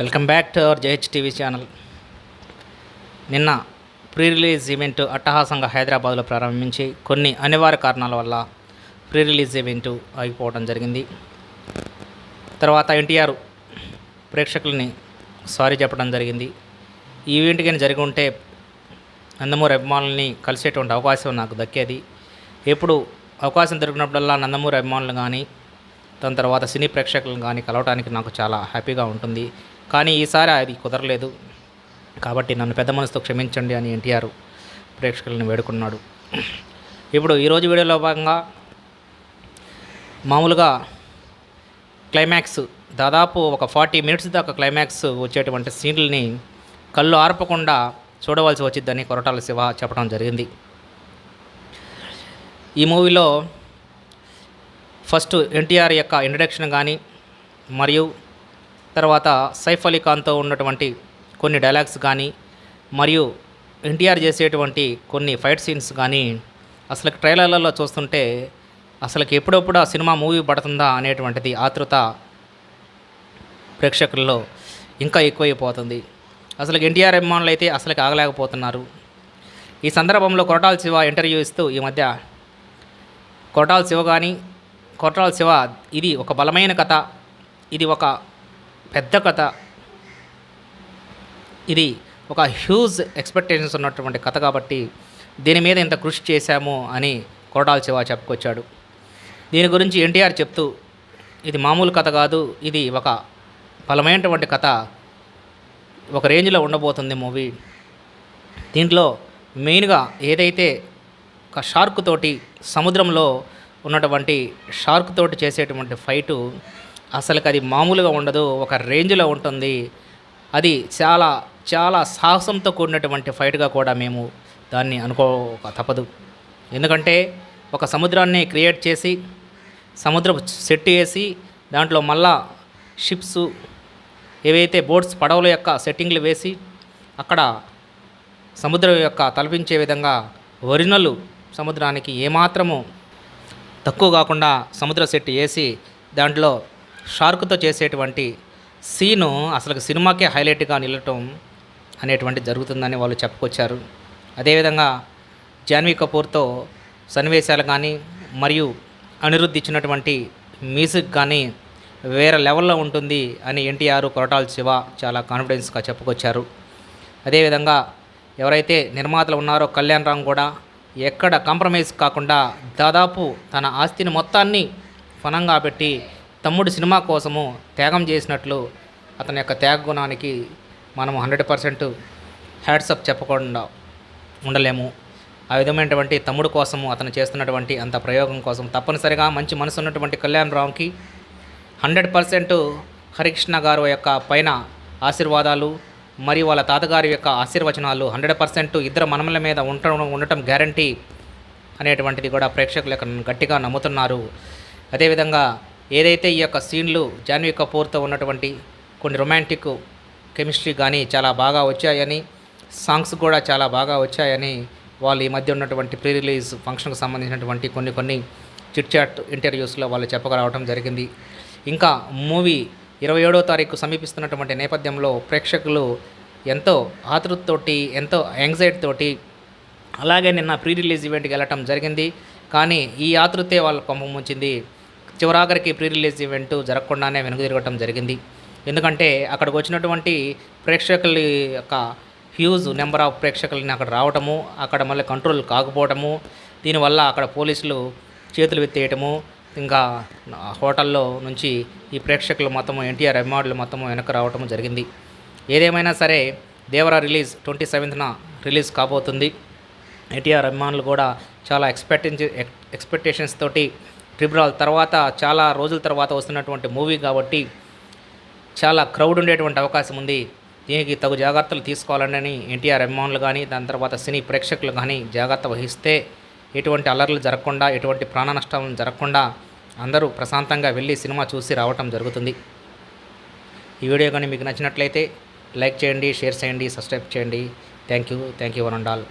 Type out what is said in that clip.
Welcome back to our JH TV channel. నిన్న pre release event అట్టహాసంగా హైదరాబాద్లో ప్రారంభించి కొన్ని అనివార్య కారణాల వల్ల ప్రీ రిలీజ్ ఈవెంట్ ఆగిపోవడం జరిగింది. తర్వాత ఎన్టీఆర్ ప్రేక్షకుల్ని సారీ చెప్పడం జరిగింది. ఈ ఈవెంట్ కానీ జరిగి ఉంటే నందమూరి అభిమానుల్ని కలిసేటువంటి అవకాశం నాకు దక్కేది. ఎప్పుడు అవకాశం దొరికినప్పుడల్లా నందమూరి అభిమానులు కానీ దాని తర్వాత సినీ ప్రేక్షకులను కానీ కలవడానికి నాకు చాలా హ్యాపీగా ఉంటుంది. కానీ ఈసారి అది కుదరలేదు. కాబట్టి నన్ను పెద్ద మనసుతో క్షమించండి అని ఎన్టీఆర్ ప్రేక్షకులను వేడుకున్నాడు. ఇప్పుడు ఈరోజు వీడియోలో భాగంగా మామూలుగా క్లైమాక్స్ దాదాపు ఒక 40 మినిట్స్ దాకా క్లైమాక్స్ వచ్చేటువంటి సీన్లని కళ్ళు ఆర్పకుండా చూడవలసి వచ్చిద్దని కొరటాల శివ చెప్పడం జరిగింది. ఈ మూవీలో ఫస్ట్ ఎన్టీఆర్ యొక్క ఇంట్రడక్షన్ కానీ మరియు తర్వాత సైఫ్ అలీ ఖాన్తో ఉన్నటువంటి కొన్ని డైలాగ్స్ కానీ మరియు ఎన్టీఆర్ చేసేటువంటి కొన్ని ఫైట్ సీన్స్ కానీ అసలు ట్రైలర్లలో చూస్తుంటే అసలుకి ఎప్పుడప్పుడు ఆ సినిమా మూవీ పడుతుందా అనేటువంటిది ఆతృత ప్రేక్షకుల్లో ఇంకా ఎక్కువైపోతుంది. అసలు ఎన్టీఆర్ అభిమానులు అయితే అసలుకి ఆగలేకపోతున్నారు. ఈ సందర్భంలో కొరటాల శివ ఇంటర్వ్యూ ఇస్తూ ఈ మధ్య కొరటాల శివ ఇది ఒక బలమైన కథ, ఇది ఒక పెద్ద కథ, ఇది ఒక హ్యూజ్ ఎక్స్పెక్టేషన్స్ ఉన్నటువంటి కథ కాబట్టి దీని మీద ఇంత కృషి చేశాము అని కొరటాల శివ చెప్పుకొచ్చాడు. దీని గురించి ఎన్టీఆర్ చెప్తూ ఇది మామూలు కథ కాదు, ఇది ఒక బలమైనటువంటి కథ, ఒక రేంజ్లో ఉండబోతుంది మూవీ. దీంట్లో మెయిన్గా ఏదైతే ఒక షార్క్ తోటి సముద్రంలో ఉన్నటువంటి షార్క్ తోటి చేసేటువంటి ఫైటు అసలుకి అది మామూలుగా ఉండదు, ఒక రేంజ్లో ఉంటుంది. అది చాలా చాలా సాహసంతో కూడినటువంటి ఫైట్గా కూడా మేము దాన్ని అనుకోక తప్పదు. ఎందుకంటే ఒక సముద్రాన్ని క్రియేట్ చేసి సముద్రం సెట్ వేసి దాంట్లో మళ్ళా షిప్స్ ఏవైతే బోట్స్ పడవల యొక్క సెట్టింగ్లు వేసి అక్కడ సముద్రం యొక్క తలపించే విధంగా ఒరిజినల్ సముద్రానికి ఏమాత్రము తక్కువ కాకుండా సముద్ర సెట్ వేసి దాంట్లో షార్క్తో చేసేటువంటి సీను అసలు సినిమాకే హైలైట్గా నిలటం అనేటువంటి జరుగుతుందని వాళ్ళు చెప్పుకొచ్చారు. అదేవిధంగా జాన్వీ కపూర్తో సన్నివేశాలు కానీ మరియు అనిరుద్ధ్ ఇచ్చినటువంటి మ్యూజిక్ కానీ వేరే లెవెల్లో ఉంటుంది అని ఎన్టీఆర్ కొరటాల శివ చాలా కాన్ఫిడెన్స్గా చెప్పుకొచ్చారు. అదేవిధంగా ఎవరైతే నిర్మాతలు ఉన్నారో కళ్యాణ్ రామ్ కూడా ఎక్కడ కాంప్రమైజ్ కాకుండా దాదాపు తన ఆస్తిని మొత్తాన్ని ఫనంగా పెట్టి తమ్ముడు సినిమా కోసము త్యాగం చేసినట్లు అతని యొక్క త్యాగ గుణానికి మనము 100% హ్యాట్సప్ చెప్పకుండా ఉండలేము. ఆ విధమైనటువంటి తమ్ముడు కోసము అతను చేస్తున్నటువంటి అంత ప్రయోగం కోసం తప్పనిసరిగా మంచి మనసు ఉన్నటువంటి కళ్యాణ్ రామ్కి 100% హరికృష్ణ గారు యొక్క పైన ఆశీర్వాదాలు మరియు వాళ్ళ తాతగారి యొక్క ఆశీర్వచనాలు 100% ఇద్దరు మనమల మీద ఉండటం గ్యారంటీ అనేటువంటిది కూడా ప్రేక్షకులు గట్టిగా నమ్ముతున్నారు. అదేవిధంగా ఏదైతే ఈ యొక్క సీన్లు జాన్వీ కపూర్తో ఉన్నటువంటి కొన్ని రొమాంటిక్ కెమిస్ట్రీ కానీ చాలా బాగా వచ్చాయని, సాంగ్స్ కూడా చాలా బాగా వచ్చాయని వాళ్ళు ఈ మధ్య ఉన్నటువంటి ప్రీ రిలీజ్ ఫంక్షన్కి సంబంధించినటువంటి కొన్ని చిట్ చాట్ ఇంటర్వ్యూస్లో వాళ్ళు చెప్పగలవడం జరిగింది. ఇంకా మూవీ 27వ తారీఖు సమీపిస్తున్నటువంటి నేపథ్యంలో ప్రేక్షకులు ఎంతో ఆతృతతోటి ఎంతో యాంగ్జైటీ తోటి అలాగే నిన్న ప్రీ రిలీజ్ ఈవెంట్కి వెళ్ళటం జరిగింది. కానీ ఈ ఆతృతే వాళ్ళ కొంప ముంచింది. చివరాఖరికి ప్రీ రిలీజ్ ఈవెంట్ జరగకుండానే వెనుకదిరగటం జరిగింది. ఎందుకంటే అక్కడికి వచ్చినటువంటి ప్రేక్షకుల యొక్క హ్యూజ్ నెంబర్ ఆఫ్ ప్రేక్షకులని అక్కడ రావటము, అక్కడ మళ్ళీ కంట్రోల్ కాకపోవటము, దీనివల్ల అక్కడ పోలీసులు చేతులు ఎత్తేయటము, ఇంకా హోటల్లో నుంచి ఈ ప్రేక్షకులు మొత్తము ఎన్టీఆర్ అభిమానులు మొత్తము వెనక్కి రావటము జరిగింది. ఏదేమైనా సరే దేవరా రిలీజ్ 27న రిలీజ్ కాబోతుంది. ఎన్టీఆర్ అభిమానులు కూడా చాలా ఎక్స్పెక్టేషన్స్ తోటి ట్రిబ్యునల్ తర్వాత చాలా రోజుల తర్వాత వస్తున్నటువంటి మూవీ కాబట్టి చాలా క్రౌడ్ ఉండేటువంటి అవకాశం ఉంది. దీనికి తగు జాగ్రత్తలు తీసుకోవాలని ఎన్టీఆర్ అభిమానులు కానీ దాని తర్వాత సినీ ప్రేక్షకులు కానీ జాగ్రత్త వహిస్తే ఎటువంటి అల్లర్లు జరగకుండా ఎటువంటి ప్రాణ నష్టం జరగకుండా అందరూ ప్రశాంతంగా వెళ్ళి సినిమా చూసి రావటం జరుగుతుంది. ఈ వీడియో కానీ మీకు నచ్చినట్లయితే లైక్ చేయండి, షేర్ చేయండి, సబ్స్క్రైబ్ చేయండి. Thank you one and all.